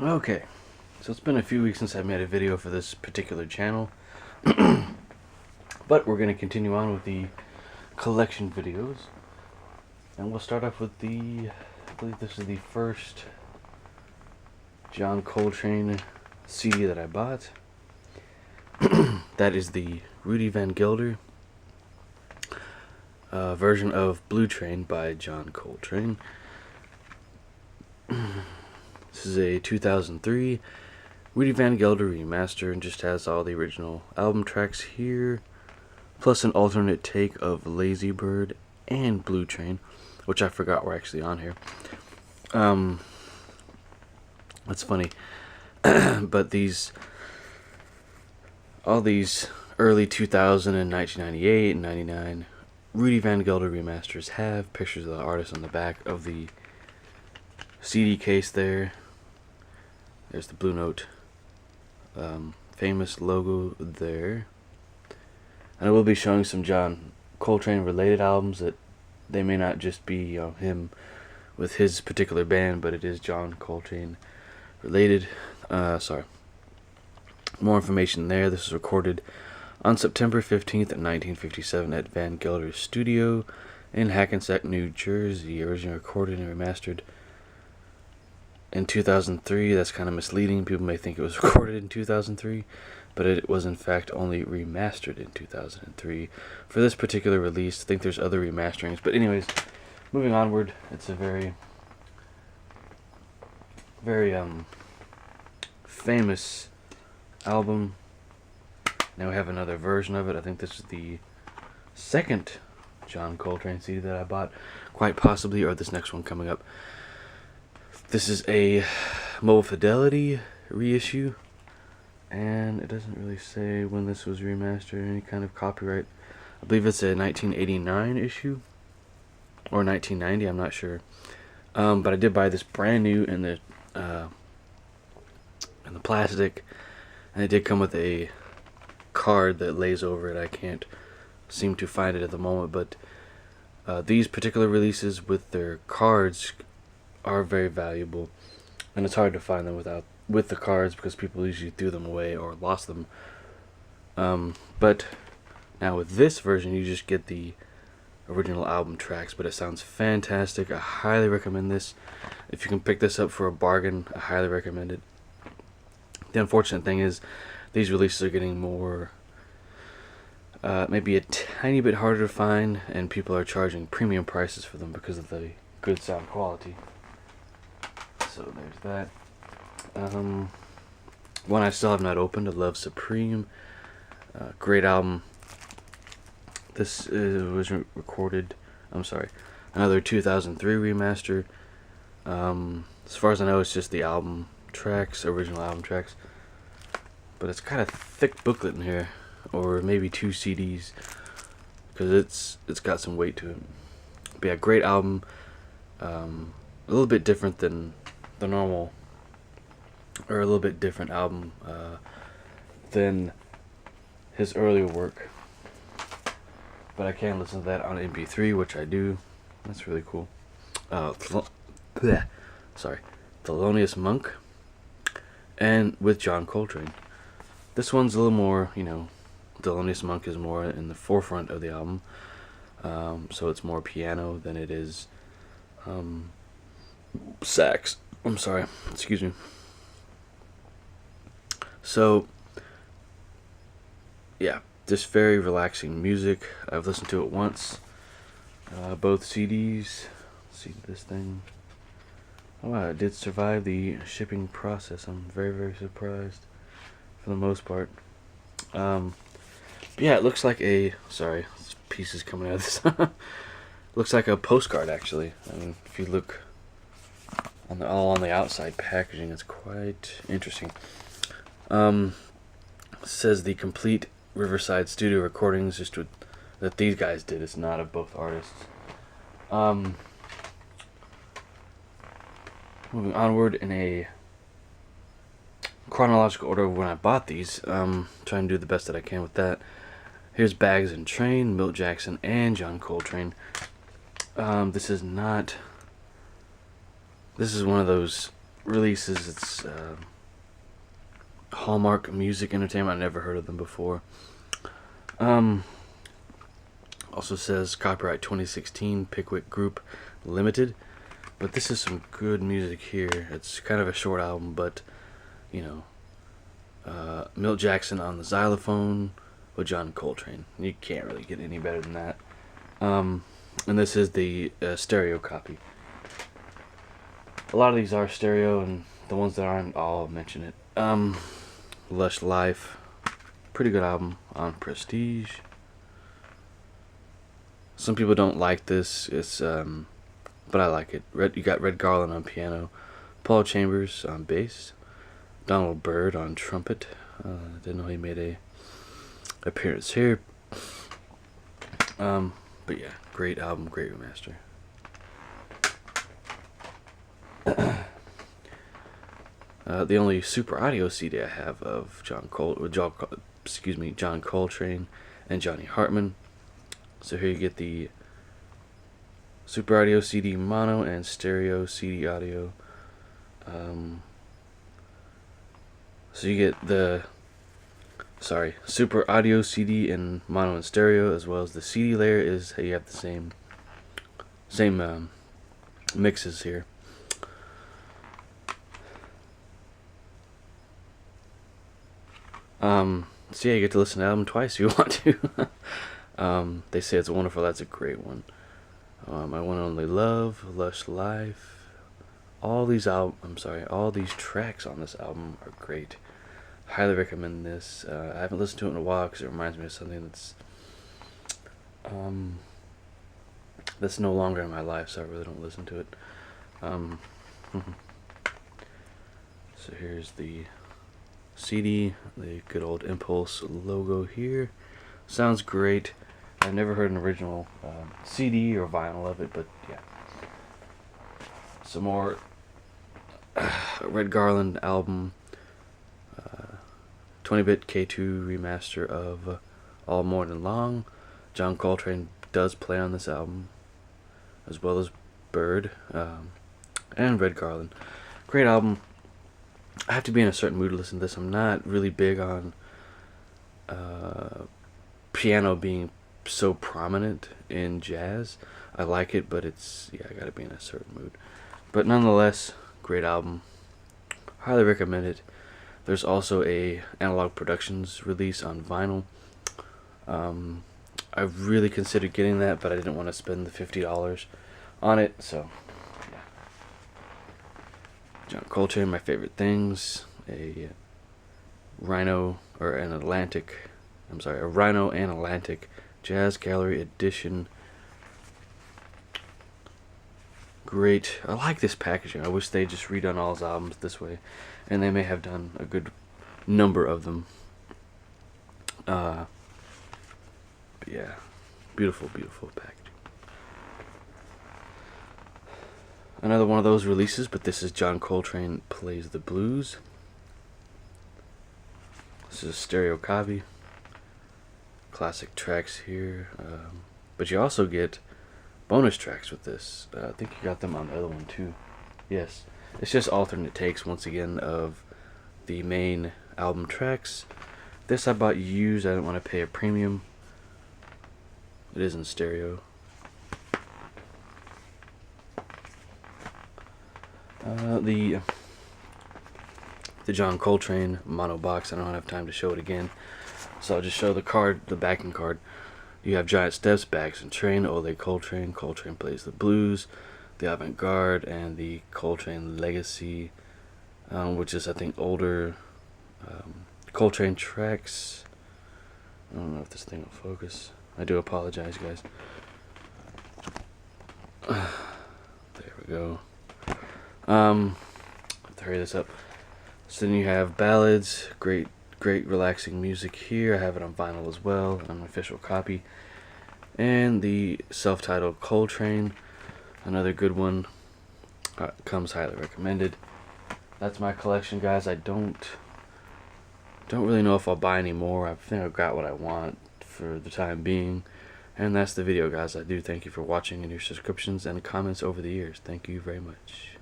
Okay, so it's been a few weeks since I made a video for this particular channel, but we're going to continue on with the collection videos, and we'll start off with I believe this is the first John Coltrane CD that I bought. That is the Rudy Van Gelder version of Blue Train by John Coltrane. This is a 2003 Rudy Van Gelder remaster and just has all the original album tracks here, plus an alternate take of Lazy Bird and Blue Train, which I forgot were actually on here. That's funny. But all these early 2000 and 1998 and 99 Rudy Van Gelder remasters have pictures of the artist on the back of the CD case there. There's the Blue Note famous logo there. And I will be showing some John Coltrane related albums that they may not just be him with his particular band, but it is John Coltrane related. More information there. This was recorded on September 15th, 1957 at Van Gelder's studio in Hackensack, New Jersey. Originally recorded and remastered in 2003. That's kind of misleading. People may think it was recorded in 2003, but it was in fact only remastered in 2003 for this particular release. I think there's other remasterings, but anyways, moving onward, it's a very famous album. Now we have another version of it. I think this is the second John Coltrane CD that I bought, quite possibly, or this next one coming up. This is a Mobile Fidelity reissue, and it doesn't really say when this was remastered, any kind of copyright. I believe it's a 1989 issue, or 1990, I'm not sure. But I did buy this brand new in the plastic, and it did come with a card that lays over it. I can't seem to find it at the moment, but these particular releases with their cards are very valuable, and it's hard to find them with the cards because people usually threw them away or lost them. But now with this version, you just get the original album tracks, but it sounds fantastic. I highly recommend this. If you can pick this up for a bargain, I highly recommend it. The unfortunate thing is these releases are getting more, maybe a tiny bit harder to find, and people are charging premium prices for them because of the good sound quality. So there's that. One I still have not opened, A Love Supreme. Great album. This was recorded, another 2003 remaster. As far as I know, it's just the album tracks, original album tracks. But it's kind of thick booklet in here, or maybe 2 CDs, because it's got some weight to it. But yeah, great album. A little bit different than the normal, or a little bit different album than his earlier work. But I can listen to that on MP3, which I do. That's really cool. Thelonious Monk, and with John Coltrane. This one's a little more, Thelonious Monk is more in the forefront of the album, so it's more piano than it is sax. Excuse me. So, yeah, just very relaxing music. I've listened to it once. Both CDs. Let's see this thing. Oh wow, it did survive the shipping process. I'm very, very surprised for the most part. But yeah, it looks like a, sorry, this piece is coming out of this. Looks like a postcard, actually. I mean, if you look all on the outside packaging, it's quite interesting. It says the complete Riverside studio recordings, just that these guys did. It's not of both artists. Moving onward in a chronological order of when I bought these, trying to do the best that I can with that. Here's Bags and Train, Milt Jackson and John Coltrane. This is one of those releases, it's Hallmark Music Entertainment. I never heard of them before. Also says copyright 2016 Pickwick Group Limited. But this is some good music here. It's kind of a short album, but you know, Milt Jackson on the xylophone with John Coltrane. You can't really get any better than that. And this is the stereo copy. A lot of these are stereo, and the ones that aren't, I'll mention it. Lush Life, pretty good album on Prestige. Some people don't like this. It's but I like it. You got Red Garland on piano, Paul Chambers on bass, Donald Byrd on trumpet. Didn't know he made a appearance here. But yeah, great album, great remaster. The only super audio CD I have of John Coltrane and Johnny Hartman. So here you get the super audio CD mono and stereo CD audio. So you get the super audio CD in mono and stereo, as well as the CD layer is you have the same mixes here. So yeah, you get to listen to the album twice if you want to. They say it's wonderful. That's a great one. I Want Only Love, Lush Life. All these tracks on this album are great. Highly recommend this. I haven't listened to it in a while because it reminds me of something that's no longer in my life, so I really don't listen to it. So here's the CD, the good old Impulse logo here. Sounds great. I've never heard an original CD or vinyl of it, but yeah. Some more Red Garland album, 20-bit K2 remaster of All Morning Long. John Coltrane does play on this album, as well as Byrd and Red Garland. Great album. I have to be in a certain mood to listen to this. I'm not really big on piano being so prominent in jazz. I like it, but I gotta be in a certain mood. But nonetheless, great album. Highly recommend it. There's also a Analog Productions release on vinyl. I really considered getting that, but I didn't want to spend the $50 on it, so yeah. John Coltrane, My Favorite Things, a Rhino and Atlantic Jazz Gallery Edition. Great. I like this packaging. I wish they just redone all his albums this way, and they may have done a good number of them. But yeah, beautiful, beautiful packaging. Another one of those releases, but this is John Coltrane Plays the Blues. This is a stereo copy. Classic tracks here, but you also get bonus tracks with this. I think you got them on the other one too. Yes, it's just alternate takes once again of the main album tracks. This I bought used. I didn't want to pay a premium. It is in stereo. The John Coltrane mono box. I don't have time to show it again, so I'll just show the card, the backing card. You have Giant Steps, Bags and Train, Ole Coltrane, Coltrane Plays the Blues, the Avant-Garde, and the Coltrane Legacy, which is I think older Coltrane tracks. I don't know if this thing will focus. I do apologize, guys. There we go. Have to hurry this up. So then you have ballads, great relaxing music here. I have it on vinyl as well, an official copy. And the self-titled Coltrane, another good one. Comes highly recommended. That's my collection, guys. I don't really know if I'll buy any more. I think I've got what I want for the time being. And that's the video, guys. I do thank you for watching and your subscriptions and comments over the years. Thank you very much.